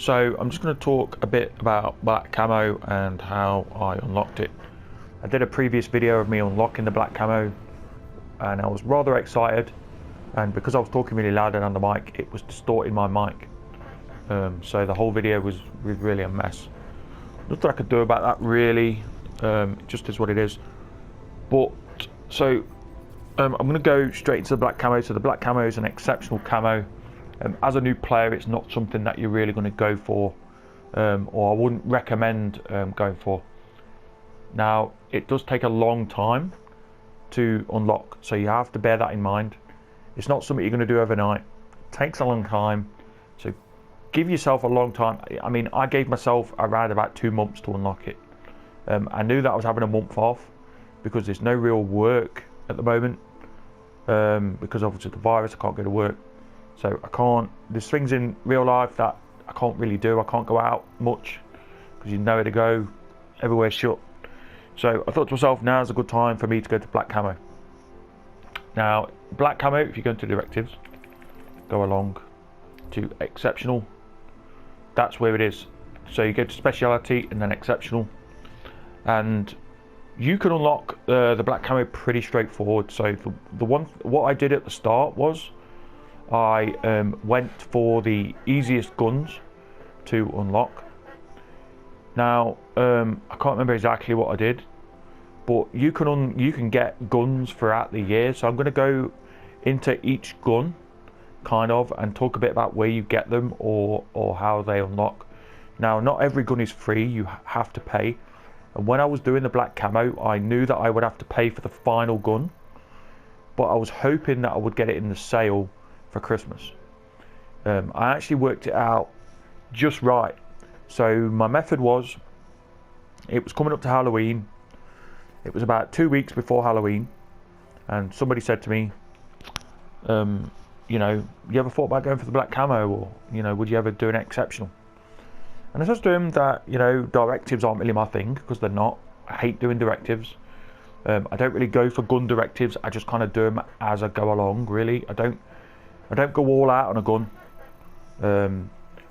So I'm just going to talk a bit about black camo and how I unlocked it. I did a previous video of me unlocking the black camo and I was rather excited, and because I was talking really loud and on the mic, it was distorting my mic. So the whole video was really a mess. Nothing I could do about that really, it just is what it is. But so I'm going to go straight into the black camo. So the black camo is an exceptional camo. As a new player, it's not something that you're really going to go for, or I wouldn't recommend going for. Now, it does take a long time to unlock, so you have to bear that in mind. It's not something you're going to do overnight. It takes a long time, so give yourself a long time. I mean, I gave myself around about 2 months to unlock it. I knew that I was having a month off because there's no real work at the moment, because obviously the virus, I can't go to work. So I can't, there's things in real life that I can't really do. I can't go out much because you know where to go, everywhere's shut. So I thought to myself, now's a good time for me to go to black camo. Now, black camo, if you go into directives, go along to exceptional, that's where it is. So you go to speciality and then exceptional, and you can unlock the black camo pretty straightforward. So what I did at the start was I went for the easiest guns to unlock. Now I can't remember exactly what I did, but you can get guns throughout the year. So I'm going to go into each gun kind of and talk a bit about where you get them or how they unlock. Now, not every gun is free, you have to pay. And when I was doing the black camo, I knew that I would have to pay for the final gun, but I was hoping that I would get it in the sale for Christmas. I actually worked it out just right. So my method was, it was coming up to Halloween. It was about 2 weeks before Halloween, and somebody said to me, you know, you ever thought about going for the black camo, or, you know, would you ever do an exceptional? And I said to him that, you know, directives aren't really my thing, because they're not. I hate doing directives. I don't really go for gun directives. I just kind of do them as I go along, really. I don't go all out on a gun.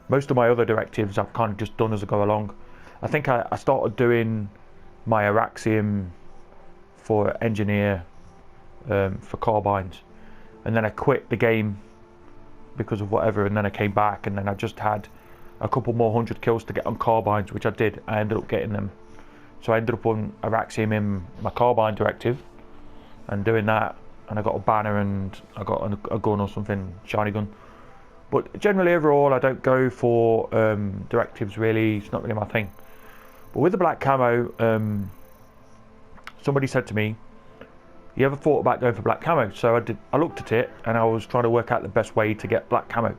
Most of my other directives I've kind of just done as I go along. I think I started doing my Araxium for engineer, for carbines, and then I quit the game because of whatever, and then I came back, and then I just had a couple more 100 kills to get on carbines, which I did. I ended up getting them, so I ended up on Araxium in my carbine directive and doing that, and I got a banner and I got a gun or something, shiny gun. But generally overall I don't go for directives really, it's not really my thing. But with the black camo, somebody said to me, you ever thought about going for black camo? So I looked at it and I was trying to work out the best way to get black camo.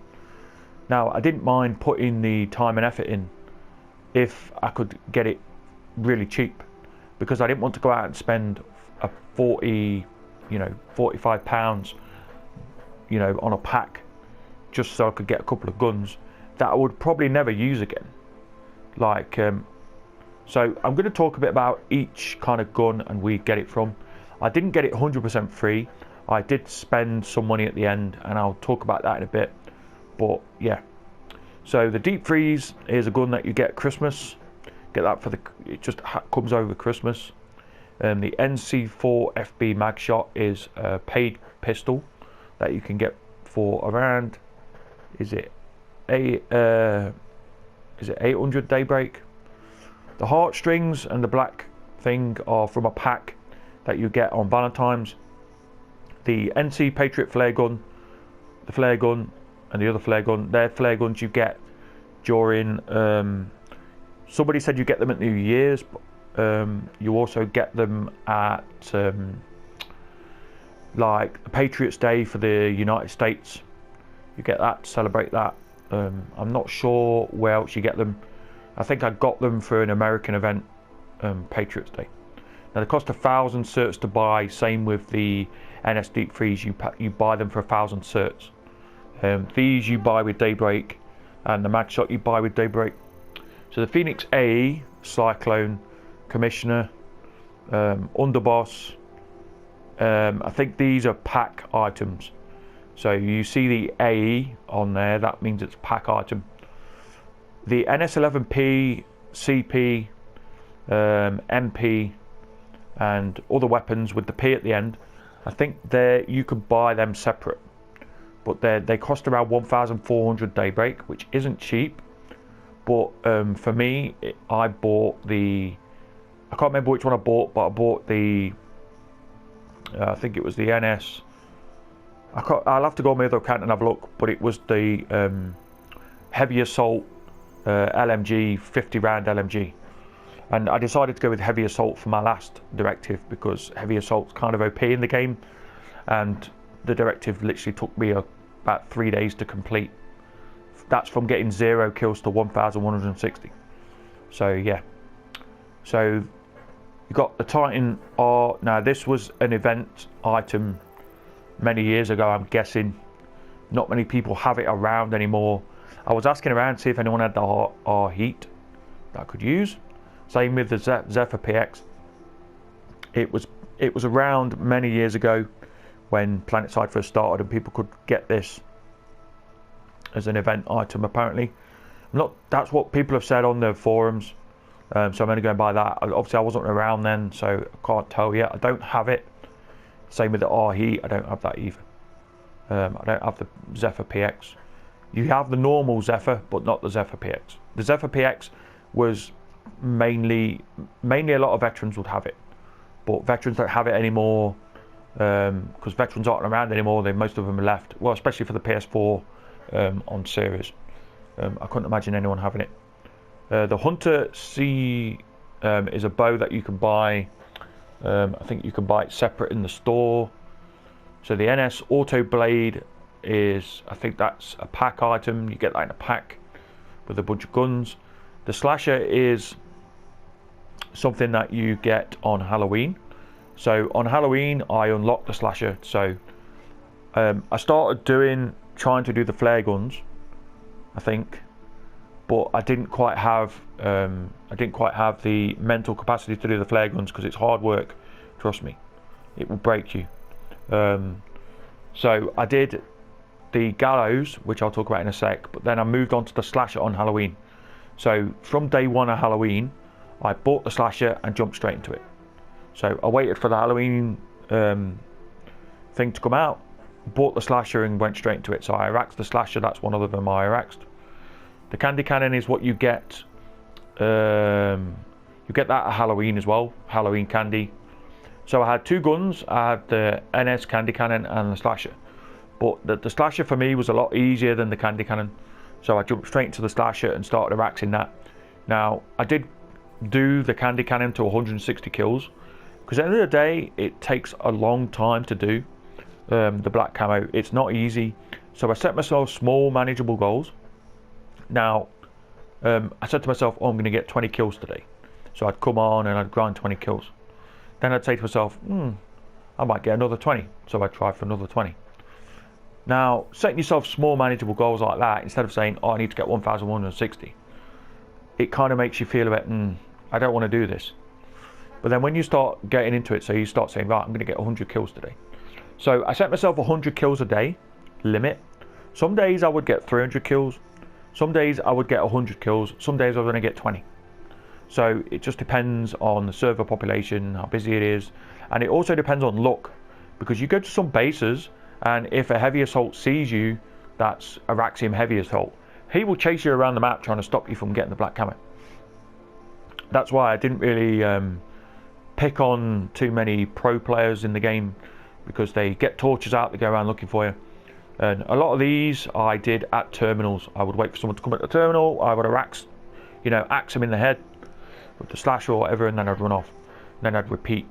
Now, I didn't mind putting the time and effort in if I could get it really cheap, because I didn't want to go out and spend a 40, you know, 45 pounds, you know, on a pack just so I could get a couple of guns that I would probably never use again. Like, so I'm going to talk a bit about each kind of gun and where you get it from. I didn't get it 100% free. I did spend some money at the end, and I'll talk about that in a bit. But yeah, so the deep freeze is a gun that you get at Christmas. Get that for it just comes over Christmas. The NC4 FB mag shot is a paid pistol that you can get for around, is it 800 daybreak. The heartstrings and the black thing are from a pack that you get on Valentine's. The NC Patriot flare gun, the flare gun, and the other flare gun, they're flare guns you get during, somebody said you get them at New Year's, but you also get them at like the Patriots Day for the United States. You get that to celebrate that. I'm not sure where else you get them. I think I got them for an American event, Patriots Day. Now they cost 1,000 certs to buy. Same with the NS Deep Freeze, you buy them for 1,000 certs. These you buy with Daybreak, and the mag shot you buy with Daybreak. So the Phoenix A, Cyclone, Commissioner, Underboss, I think these are pack items. So you see the A on there, that means it's a pack item. The NS11P, CP, MP, and other weapons with the P at the end, I think you could buy them separate, but they cost around 1,400 Daybreak, which isn't cheap. But for me, I bought I can't remember which one I bought, but I bought I think it was the NS. I'll have to go on my other account and have a look, but it was the heavy assault LMG, 50 round LMG. And I decided to go with heavy assault for my last directive because heavy assault's kind of OP in the game, and the directive literally took me about 3 days to complete. That's from getting 0 kills to 1,160. So yeah. So you got the Titan R. Now this was an event item many years ago, I'm guessing. Not many people have it around anymore. I was asking around to see if anyone had the R heat that I could use. Same with the Zephyr PX. It was around many years ago when Planetside first started, and people could get this as an event item. Apparently, that's what people have said on the forums. So I'm only going by that. Obviously, I wasn't around then, so I can't tell you. I don't have it. Same with the R heat. I don't have that either. I don't have the Zephyr PX. You have the normal Zephyr, but not the Zephyr PX. The Zephyr PX was mainly a lot of veterans would have it, but veterans don't have it anymore because veterans aren't around anymore. Most of them are left. Well, especially for the Ps4 on ceres. I couldn't imagine anyone having it. The Hunter C is a bow that you can buy. I think you can buy it separate in the store. So the NS Auto Blade is, I think that's a pack item. You get that in a pack with a bunch of guns. The Slasher is something that you get on Halloween. So on Halloween I unlocked the Slasher. So I started trying to do the flare guns, I think, but I didn't quite have the mental capacity to do the flare guns because it's hard work. Trust me, it will break you. So I did the Gallows, which I'll talk about in a sec, but then I moved on to the Slasher on Halloween. So from day one of Halloween, I bought the Slasher and jumped straight into it. So I waited for the Halloween thing to come out, bought the Slasher and went straight into it. So I Iraqed the Slasher, that's one of them I Iraqed. The Candy Cannon is what you get. You get that at Halloween as well, Halloween candy. So I had two guns. I had the NS Candy Cannon and the Slasher. But the Slasher for me was a lot easier than the Candy Cannon. So I jumped straight into the Slasher and started Iraqing that. Now, I did do the Candy Cannon to 160 kills. Because at the end of the day, it takes a long time to do the black camo. It's not easy. So I set myself small, manageable goals. Now, I said to myself, oh, I'm going to get 20 kills today. So I'd come on and I'd grind 20 kills. Then I'd say to myself, I might get another 20. So I'd try for another 20. Now, setting yourself small, manageable goals like that, instead of saying, oh, I need to get 1,160, it kind of makes you feel a bit, I don't want to do this. But then when you start getting into it, so you start saying, right, I'm going to get 100 kills today. So I set myself 100 kills a day limit. Some days I would get 300 kills. Some days I would get 100 kills. Some days I was going to get 20. So it just depends on the server population, how busy it is. And it also depends on luck. Because you go to some bases, and if a heavy assault sees you, that's Araxium heavy assault, he will chase you around the map trying to stop you from getting the black camo. That's why I didn't really pick on too many pro players in the game, because they get torches out, they go around looking for you. And a lot of these I did at terminals. I would wait for someone to come at the terminal, I would axe him in the head with the Slasher or whatever, and then I'd run off. And then I'd repeat.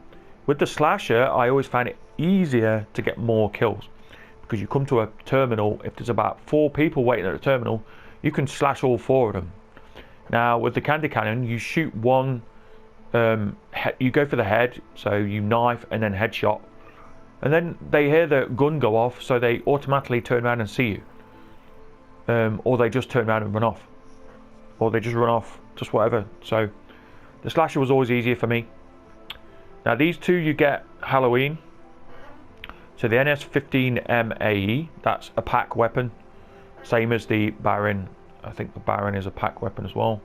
With the Slasher, I always found it easier to get more kills, because you come to a terminal, if there's about 4 people waiting at the terminal, you can slash all 4 of them. Now with the Candy Cannon, you shoot one, you go for the head, so you knife and then headshot, and then they hear the gun go off, so they automatically turn around and see you, or they just turn around and run off, or they just run off, just whatever. So the Slasher was always easier for me. Now these two you get Halloween. So the NS15 MAE, that's a pack weapon, same as the Baron I think the Baron is a pack weapon as well.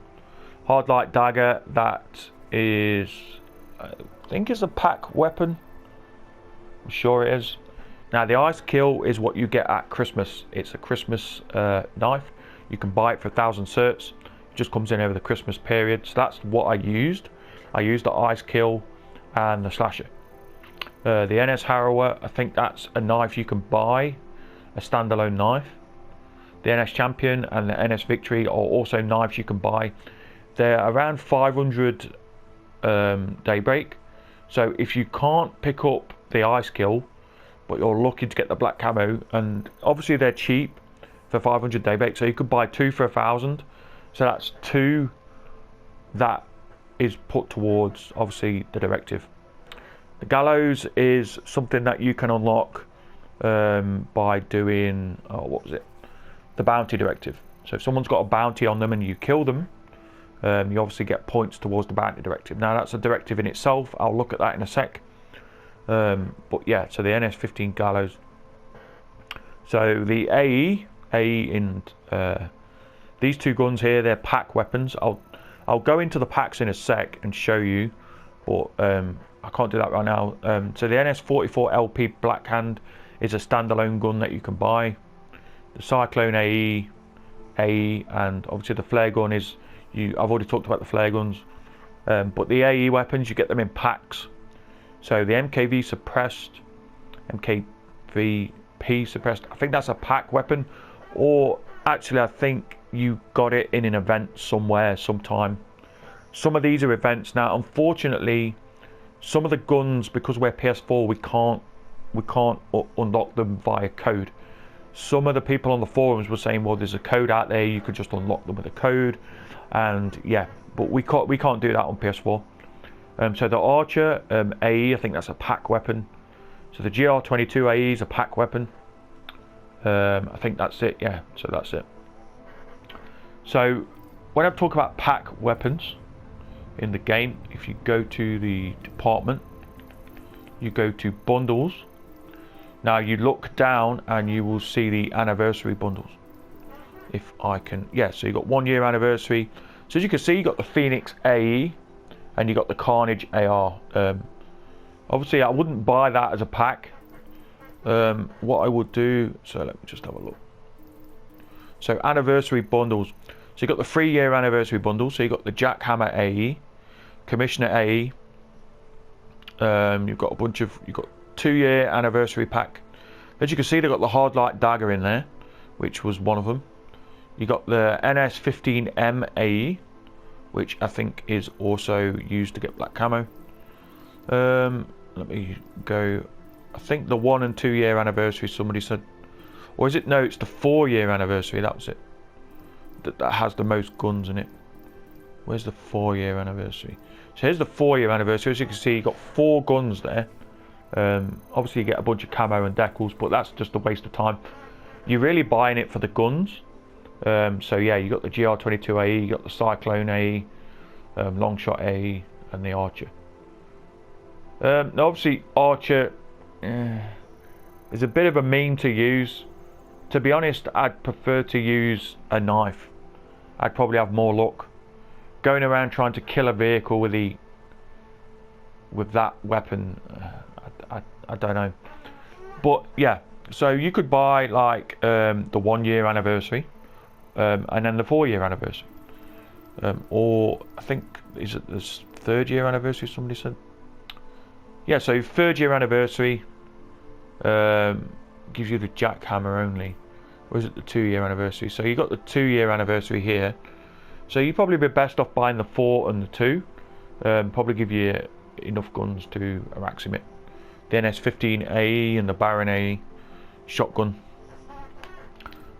Hard light dagger, that is, I think it's a pack weapon. I'm sure it is. Now the ice kill is what you get at Christmas. It's a Christmas knife. You can buy it for 1,000 certs. It just comes in over the Christmas period. So that's what I used. I used the ice kill and the slasher. The NS Harrower, I think that's a knife you can buy, a standalone knife. The NS Champion and the NS Victory are also knives you can buy. They're around 500 daybreak. So if you can't pick up the ice kill, but you're looking to get the black camo, and obviously they're cheap for 500 daybreak, so you could buy 2 for 1,000. So that's 2 that is put towards obviously the directive. The gallows is something that you can unlock by doing, what was it? The bounty directive. So if someone's got a bounty on them and you kill them, you obviously get points towards the bounty directive. Now that's a directive in itself. I'll look at that in a sec. But yeah, so the NS15 gallows. So the AE in these 2 guns here, they're pack weapons. I'll go into the packs in a sec and show you, but I can't do that right now. So the NS44 LP Blackhand is a standalone gun that you can buy. The Cyclone AE, and obviously the flare gun is, I've already talked about the flare guns, but the AE weapons, you get them in packs. So the MKV suppressed, MKVP suppressed, I think that's a pack weapon, or actually I think you got it in an event somewhere, sometime. Some of these are events. Now unfortunately, some of the guns, because we're PS4, we can't unlock them via code. Some of the people on the forums were saying, well, there's a code out there, you could just unlock them with a code, and yeah, but we can't do that on PS4. So the Archer AE, I think that's a pack weapon. So the GR22 AE is a pack weapon. I think that's it. Yeah, so that's it. So when I talk about pack weapons in the game, if you go to the department, you go to bundles. Now you look down and you will see the anniversary bundles. If I can, yeah, so you got 1 year anniversary. So as you can see, you got the Phoenix AE and you got the Carnage AR. Obviously I wouldn't buy that as a pack. What I would do, so let me just have a look. So anniversary bundles. So you got the 3 year anniversary bundle. So you got the Jackhammer AE, Commissioner AE. You've got a bunch of, you've got 2 year anniversary pack. As you can see, they've got the hard light dagger in there, which was one of them. You got the NS15M AE, which I think is also used to get black camo. Let me go. I think the 1 and 2 year anniversary, somebody said, or is it, no, it's the 4 year anniversary, that was it, that has the most guns in it. Where's the 4 year anniversary? So here's the 4 year anniversary. As you can see, you got 4 guns there. Obviously you get a bunch of camo and decals, but that's just a waste of time. You're really buying it for the guns. So yeah, you got the GR22 AE, you got the Cyclone AE, Longshot AE, and the Archer. Now obviously Archer is a bit of a meme to use. To be honest, I'd prefer to use a knife. I'd probably have more luck going around trying to kill a vehicle with that weapon. I don't know, but yeah, so you could buy like the 1 year anniversary, and then the 4 year anniversary, or I think, is it this 3rd year anniversary, somebody said? Yeah, so 3rd year anniversary gives you the jackhammer only, or is it the 2 year anniversary? So you got the 2 year anniversary here, so you'd probably be best off buying the 4 and the 2. Probably give you enough guns to maximum it. The NS15 AE and the Baron AE shotgun.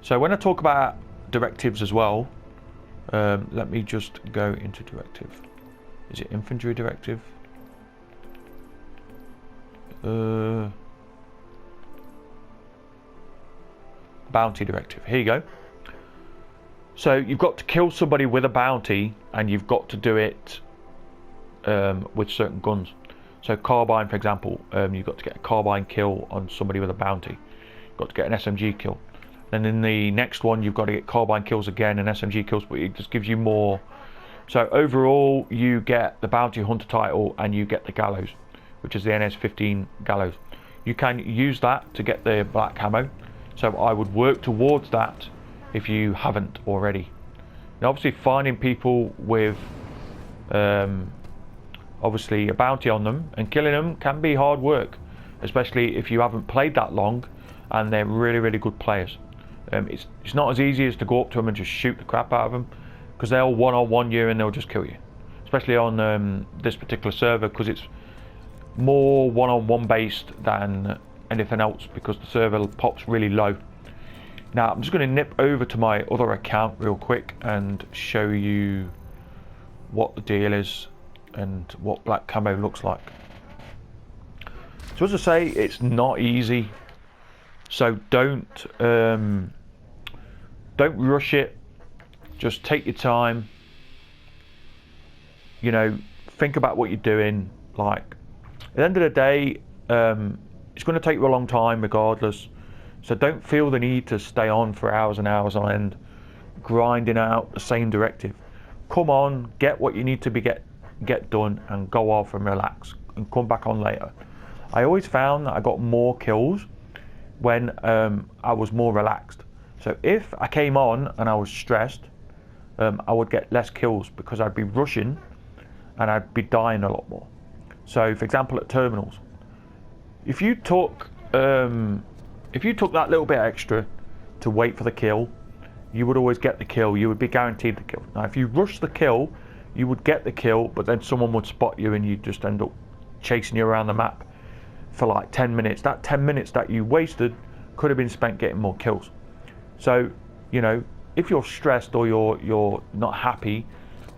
So when I talk about directives as well, let me just go into directive. Is it infantry directive? Bounty directive. Here you go. So you've got to kill somebody with a bounty, and you've got to do it with certain guns. So carbine, for example, you've got to get a carbine kill on somebody with a bounty. You've got to get an SMG kill. Then in the next one, you've got to get carbine kills again and SMG kills, but it just gives you more. So overall, you get the bounty hunter title and you get the gallows, which is the NS15 gallows. You can use that to get the black camo. So I would work towards that if you haven't already. Now, obviously, finding people with obviously a bounty on them and killing them can be hard work, especially if you haven't played that long and they're really, really good players. It's not as easy as to go up to them and just shoot the crap out of them, because they'll one-on-one you and they'll just kill you, especially on this particular server, because it's more one-on-one based than anything else, because the server pops really low. Now I'm just going to nip over to my other account real quick and show you what the deal is and what black camo looks like. So as I say, it's not easy, so don't rush it. Just take your time, you know, think about what you're doing. Like, at the end of the day, it's going to take you a long time regardless, so don't feel the need to stay on for hours and hours on end grinding out the same directive. Come on, get what you need to get done and go off and relax and come back on later. I always found that I got more kills when I was more relaxed. So if I came on and I was stressed, I would get less kills because I'd be rushing and I'd be dying a lot more. So for example, at terminals, if you took that little bit extra to wait for the kill, you would always get the kill. You would be guaranteed the kill. Now if you rush the kill, you would get the kill, but then someone would spot you and you'd just end up chasing you around the map for like 10 minutes. That 10 minutes that you wasted could have been spent getting more kills. So, you know, if you're stressed or you're not happy,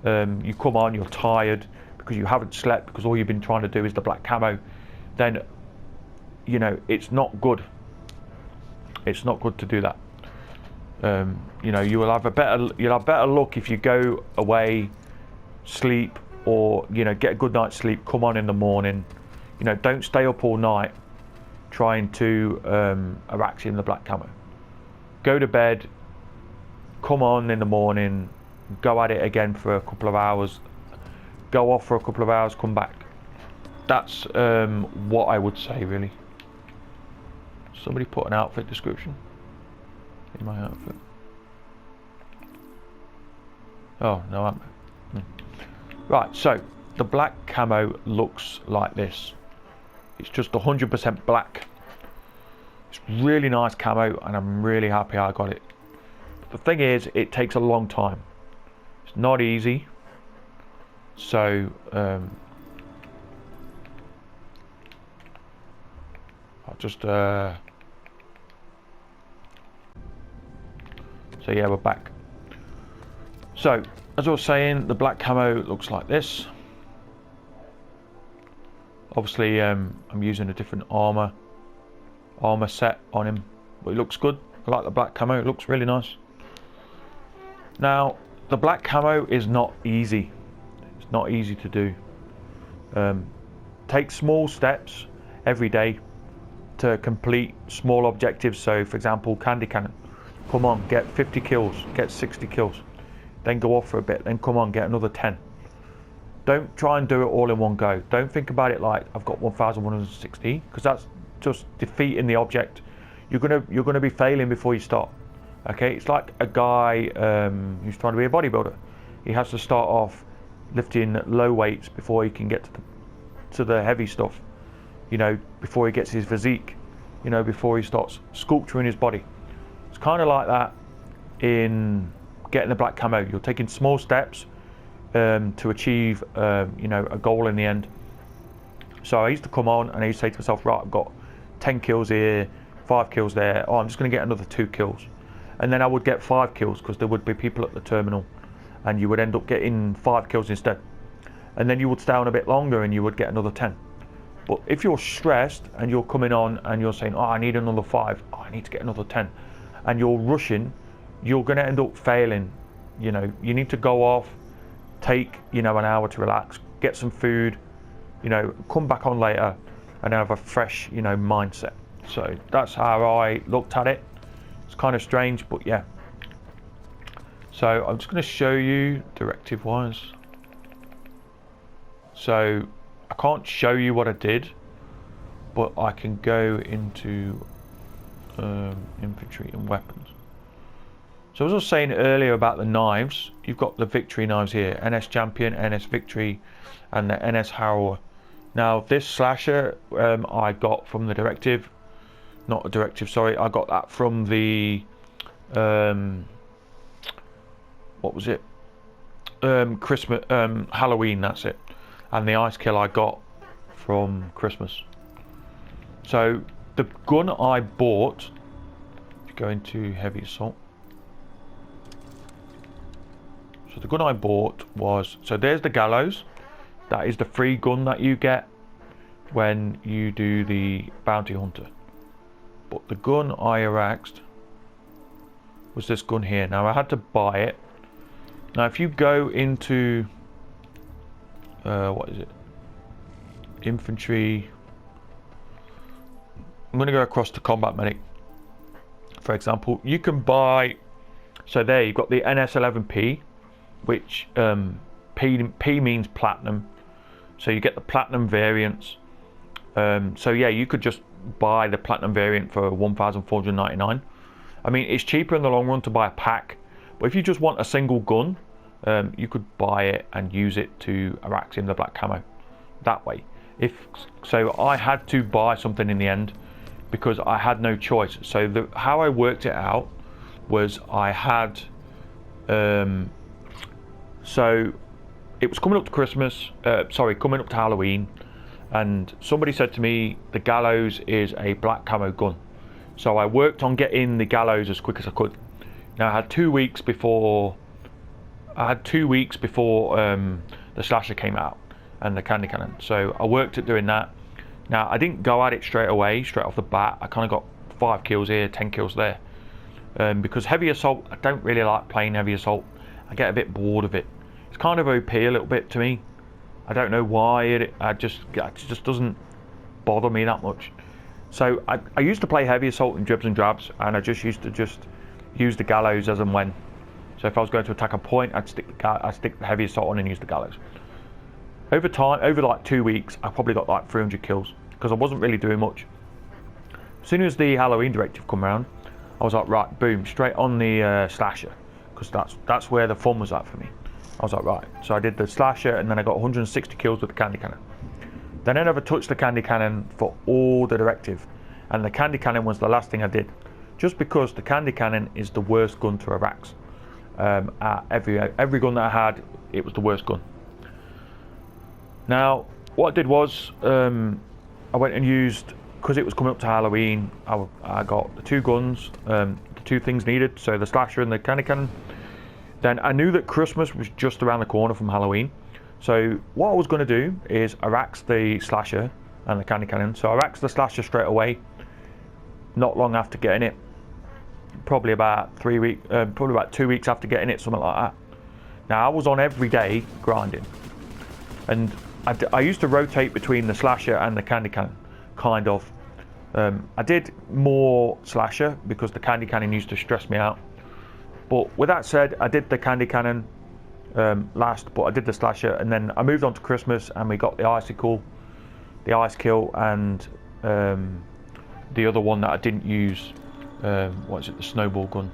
you come on, you're tired because you haven't slept, because all you've been trying to do is the black camo, then, you know, it's not good. It's not good to do that. You know, you'll have better luck if you go away, sleep, or, you know, get a good night's sleep, come on in the morning. You know, don't stay up all night trying to harass in the black camo. Go to bed, come on in the morning, go at it again for a couple of hours, go off for a couple of hours, come back. That's what I would say, really. Somebody put an outfit description in my outfit. Oh, no ammo. Right, so the black camo looks like this. It's just 100% black. It's really nice camo and I'm really happy I got it. But the thing is, it takes a long time. It's not easy. So I'll just so yeah, we're back. So as I was saying, the black camo looks like this. Obviously I'm using a different armor set on him, but it looks good. I like the black camo, it looks really nice. Now the black camo is not easy. It's not easy to do. Take small steps every day to complete small objectives. So for example, candy cannon, come on, get 50 kills, get 60 kills, then go off for a bit, then come on, get another 10. Don't try and do it all in one go. Don't think about it like I've got 1160, because that's just defeating the object. You're gonna be failing before you start. Okay, it's like a guy who's trying to be a bodybuilder. He has to start off lifting low weights before he can get to the heavy stuff. You know, before he gets his physique. You know, before he starts sculpturing his body. It's kind of like that in getting the black camo. You're taking small steps to achieve you know, a goal in the end. So I used to come on and I used to say to myself, right, I've got 10 kills here, 5 kills there, oh, I'm just going to get another 2 kills. And then I would get 5 kills because there would be people at the terminal and you would end up getting 5 kills instead. And then you would stay on a bit longer and you would get another 10. But if you're stressed and you're coming on and you're saying, oh, I need another 5, oh, I need to get another 10, and you're rushing, you're going to end up failing. You know, you need to go off, take, you know, an hour to relax, get some food, you know, come back on later and have a fresh, you know, mindset. So that's how I looked at it. It's kind of strange, but yeah. So I'm just going to show you directive wise. So I can't show you what I did, but I can go into infantry and weapons. So as I was saying earlier about the knives, you've got the victory knives here, NS Champion, NS Victory, and the NS Harrower. Now this slasher I got from the directive, not a directive, sorry, I got that from the what was it? Christmas, Halloween, that's it. And the ice kill I got from Christmas. So the gun I bought, go into heavy assault. So the gun I bought was, so there's the gallows. That is the free gun that you get when you do the bounty hunter. But the gun I harassed was this gun here. Now I had to buy it. Now if you go into what is it? Infantry. I'm going to go across to combat medic. For example, you can buy. So there you've got the NS11P, which P means platinum. So you get the platinum variants. So yeah, you could just buy the platinum variant for 1,499. I mean, it's cheaper in the long run to buy a pack, but if you just want a single gun, you could buy it and use it to harass in the black camo that way. So I had to buy something in the end because I had no choice. So how I worked it out was I had so it was coming up to Christmas, coming up to Halloween, and somebody said to me the gallows is a black camo gun. So I worked on getting the gallows as quick as I could. Now I had 2 weeks before the slasher came out and the candy cannon. So I worked at doing that. Now I didn't go at it straight off the bat. I kind of got 5 kills here, 10 kills there. Because heavy assault, I don't really like playing heavy assault. I get a bit bored of it. It's kind of OP a little bit to me. I don't know why it just doesn't bother me that much. So I used to play heavy assault in dribs and drabs, and I just used to use the gallows as and when. So if I was going to attack a point, I'd stick the heavy assault on and use the gallows. Over time, over like 2 weeks, I probably got like 300 kills because I wasn't really doing much. As soon as the Halloween directive come around, I was like, right, boom, straight on the slasher, because that's where the fun was at for me. I was like, right, so I did the slasher, and then I got 160 kills with the candy cannon. Then I never touched the candy cannon for all the directive, and the candy cannon was the last thing I did, just because the candy cannon is the worst gun to harass. Every gun that I had, it was the worst gun. Now what I did was I went and used, because it was coming up to Halloween, I got the 2 guns, the 2 things needed, so the slasher and the candy cannon. Then I knew that Christmas was just around the corner from Halloween, so what I was going to do is harass the slasher and the candy cannon. So I harassed the slasher straight away, not long after getting it, probably about 2 weeks after getting it, something like that. Now I was on every day grinding, and I used to rotate between the slasher and the candy cannon, kind of. I did more slasher because the candy cannon used to stress me out. But with that said, I did the candy cannon last, but I did the slasher, and then I moved on to Christmas, and we got the icicle, the ice kill, and the other one that I didn't use. What is it? The snowball gun.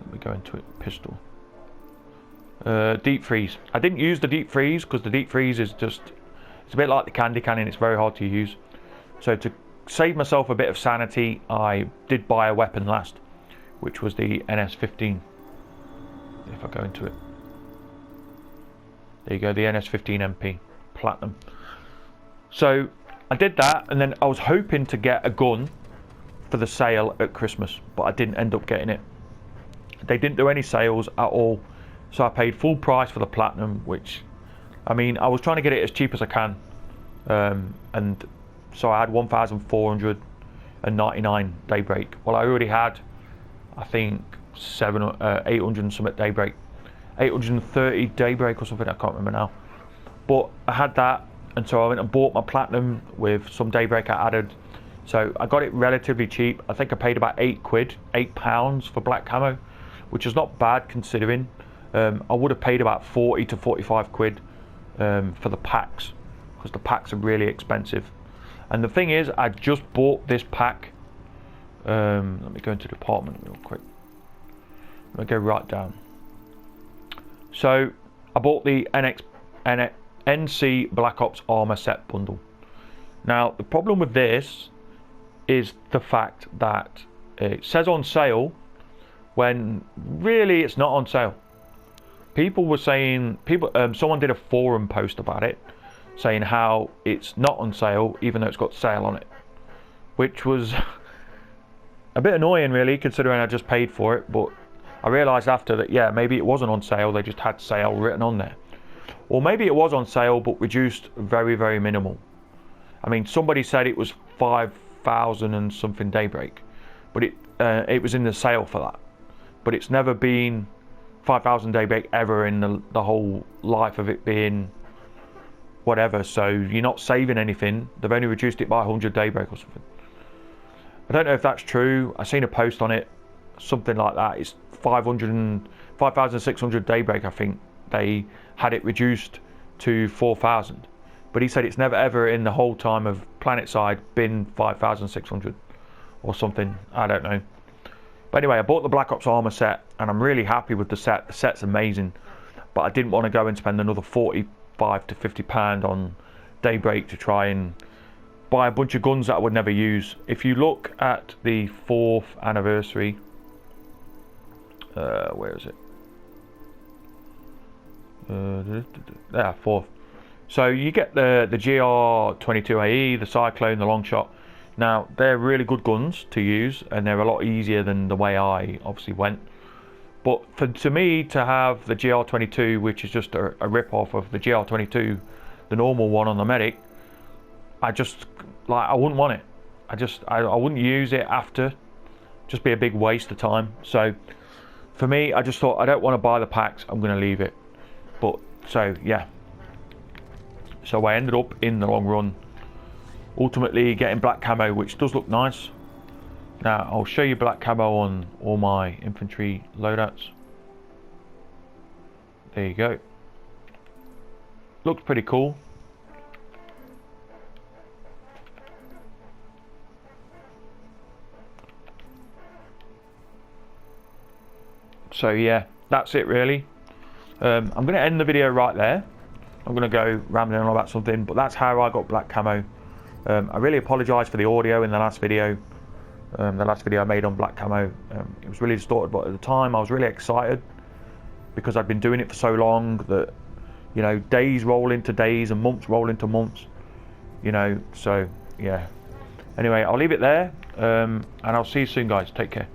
Let me go into it. Pistol. Deep freeze. I didn't use the deep freeze because the deep freeze is it's a bit like the candy cannon. It's very hard to use. So to save myself a bit of sanity, I did buy a weapon last, which was the NS15. If I go into it, there you go, the NS15 MP Platinum. So I did that, and then I was hoping to get a gun for the sale at Christmas, but I didn't end up getting it. They didn't do any sales at all, so I paid full price for the Platinum, which, I mean, I was trying to get it as cheap as I can, and so I had 1,499 daybreak. Well, I already had, I think, 800 and something daybreak, 830 daybreak or something, I can't remember now. But I had that, and so I went and bought my Platinum with some daybreak I added. So I got it relatively cheap. I think I paid about £8 for black camo, which is not bad considering. I would have paid about 40 to 45 quid for the packs, because the packs are really expensive. And the thing is, I just bought this pack. Let me go into the department real quick. Let me go right down. So I bought the NC Black Ops Armor Set bundle. Now the problem with this is the fact that it says on sale when really it's not on sale. People were saying, someone did a forum post about it, saying how it's not on sale even though it's got sale on it, which was a bit annoying really, considering I just paid for it. But I realised after that, yeah, maybe it wasn't on sale, they just had sale written on there. Or maybe it was on sale but reduced very, very minimal. I mean, somebody said it was 5,000 and something daybreak, but it was in the sale for that. But it's never been 5,000 daybreak ever in the whole life of it being whatever, so you're not saving anything. They've only reduced it by 100 daybreak or something. I don't know if that's true. I seen a post on it, something like that. It's 5,600 daybreak, I think they had it reduced to 4,000. But he said it's never ever in the whole time of Planetside been 5,600 or something. I don't know. But anyway, I bought the Black Ops armor set and I'm really happy with the set. The set's amazing, but I didn't want to go and spend another 45 to 50 pound on daybreak to try and buy a bunch of guns that I would never use. If you look at the 4th anniversary, where is it? Yeah, 4th. So you get the GR22AE, the Cyclone, the Longshot. Now they're really good guns to use, and they're a lot easier than the way I obviously went. But to me to have the GR22, which is just a rip-off of the GR22, the normal one on the Medic, I wouldn't want it. I wouldn't use it after. Just be a big waste of time. So for me, I just thought I don't want to buy the packs. I'm going to leave it. But so yeah. So I ended up in the long run ultimately getting black camo, which does look nice. Now I'll show you black camo on all my infantry loadouts. There you go. Looks pretty cool. So yeah, that's it really. I'm going to end the video right there. I'm going to go rambling on about something, but that's how I got black camo. I really apologise for the audio in the last video. The last video I made on black camo, it was really distorted, but at the time I was really excited because I'd been doing it for so long that, you know, days roll into days and months roll into months, you know, so yeah. Anyway, I'll leave it there, and I'll see you soon guys. Take care.